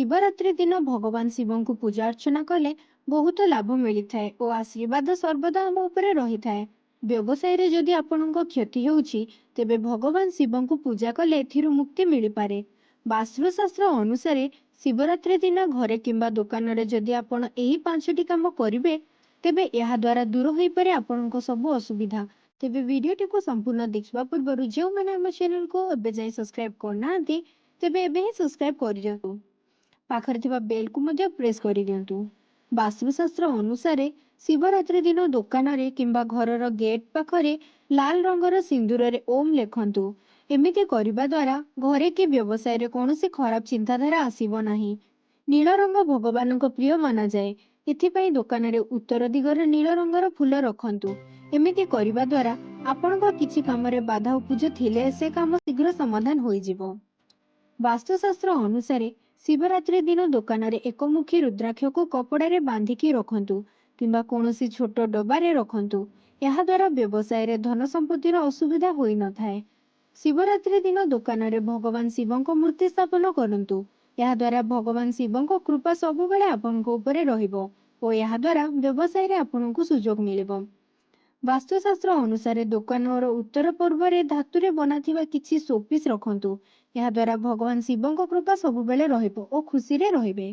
ଶିବରାତ୍ରି ଦିନ ଭଗବାନ ଶିବଙ୍କୁ ପୂଜା ଅର୍ଚ୍ଚନା କଲେ ବହୁତ ଲାଭ ମିଳିଥାଏ ଓ ଆଶୀର୍ବାଦ ସର୍ବଦା ଆମ ଉପରେ ରହିଥାଏ। ବ୍ୟବସାୟରେ ଯଦି ଆପଣଙ୍କ କ୍ଷତି ହେଉଛି, ତେବେ ଭଗବାନ ଶିବଙ୍କୁ ପୂଜା କଲେ ଏଥିରୁ ମୁକ୍ତି ମିଳିପାରେ। ବାସ୍ତୁଶାସ୍ତ୍ର ଅନୁସାରେ ଶିବରାତ୍ରି ଦିନ ଘରେ କିମ୍ବା ଦୋକାନରେ ଯଦି ଆପଣ ଏହି 5ଟି କାମ କରିବେ, ତେବେ ଏହା ଦ୍ୱାରା ଦୂର ହୋଇପାରେ ଆପଣଙ୍କ ସବୁ ଅସୁବିଧା। ତେବେ ଭିଡିଓଟିକୁ ସମ୍ପୂର୍ଣ୍ଣ ଦେଖିବା ପୂର୍ବରୁ ଯେଉଁମାନେ ଆମ ଚ୍ୟାନେଲକୁ ଏବେ ଯାଇ ସବସ୍କ୍ରାଇବ କରିନାହାନ୍ତି, ତେବେ ଏବେ ହିଁ ସବସ୍କ୍ରାଇବ କରିଦିଅନ୍ତୁ। ପାଖରେ ଥିବା ବେଲକୁ ମଧ୍ୟ ପ୍ରେସ୍ କରିଦିଅନ୍ତୁ। ବାସ୍ତୁଶାସ୍ତ୍ର ଅନୁସାରେ ଶିବରାତ୍ରି ଦିନ ଦୋକାନରେ କିମ୍ବା ଘରର ଗେଟ୍ ପାଖରେ ଲାଲ ରଙ୍ଗର ସିନ୍ଦୁରରେ ଓମ୍ ଲେଖନ୍ତୁ। ଏମିତି କରିବା ଦ୍ୱାରା ଘରେ କି ବ୍ୟବସାୟରେ କୌଣସି ଖରାପ ଚିନ୍ତାଧାରା ଆସିବ ନାହିଁ। ନୀଳ ରଙ୍ଗ ଭଗବାନଙ୍କ ପ୍ରିୟ ମନାଯାଏ। ଏଥିପାଇଁ ଦୋକାନରେ ଉତ୍ତର ଦିଗରେ ନୀଳ ରଙ୍ଗର ଫୁଲ ରଖନ୍ତୁ। ଏମିତି କରିବା ଦ୍ୱାରା ଆପଣଙ୍କ କିଛି କାମରେ ବାଧା ଉପୁଜୁଥିଲେ ସେ କାମ ଶୀଘ୍ର ସମାଧାନ ହୋଇଯିବ। ବାସ୍ତୁଶାସ୍ତ୍ର ଅନୁସାରେ ଶିବରାତ୍ରି ଦିନ ଦୋକାନରେ ଏକମୁଖୀ ରୁଦ୍ରାକ୍ଷକୁ କପଡ଼ାରେ ବାନ୍ଧିକି ରଖନ୍ତୁ କିମ୍ବା କୌଣସି ଛୋଟ ଡବାରେ ରଖନ୍ତୁ। ଏହା ଦ୍ୱାରା ବ୍ୟବସାୟରେ ଧନ ସମ୍ପତ୍ତିର ଅସୁବିଧା ହୋଇନଥାଏ। ଶିବରାତ୍ରି ଦିନ ଦୋକାନରେ ଭଗବାନ ଶିବଙ୍କ ମୂର୍ତ୍ତି ସ୍ଥାପନ କରନ୍ତୁ। ଏହା ଦ୍ୱାରା ଭଗବାନ ଶିବଙ୍କ କୃପା ସବୁବେଳେ ଆପଣଙ୍କ ଉପରେ ରହିବ ଓ ଏହା ଦ୍ୱାରା ବ୍ୟବସାୟରେ ଆପଣଙ୍କୁ ସୁଯୋଗ ମିଳିବ। ବାସ୍ତୁଶାସ୍ତ୍ର ଅନୁସାରେ ଦୋକାନର ଉତ୍ତର ପୂର୍ବରେ ଧାତୁରେ ବନାଥିବା କିଛି ଶୋପିସ୍ ରଖନ୍ତୁ। ଏହା ଦ୍ୱାରା ଭଗବାନ ଶିବଙ୍କ କୃପା ସବୁବେଳେ ରହିବ ଓ ଖୁସିରେ ରହିବେ।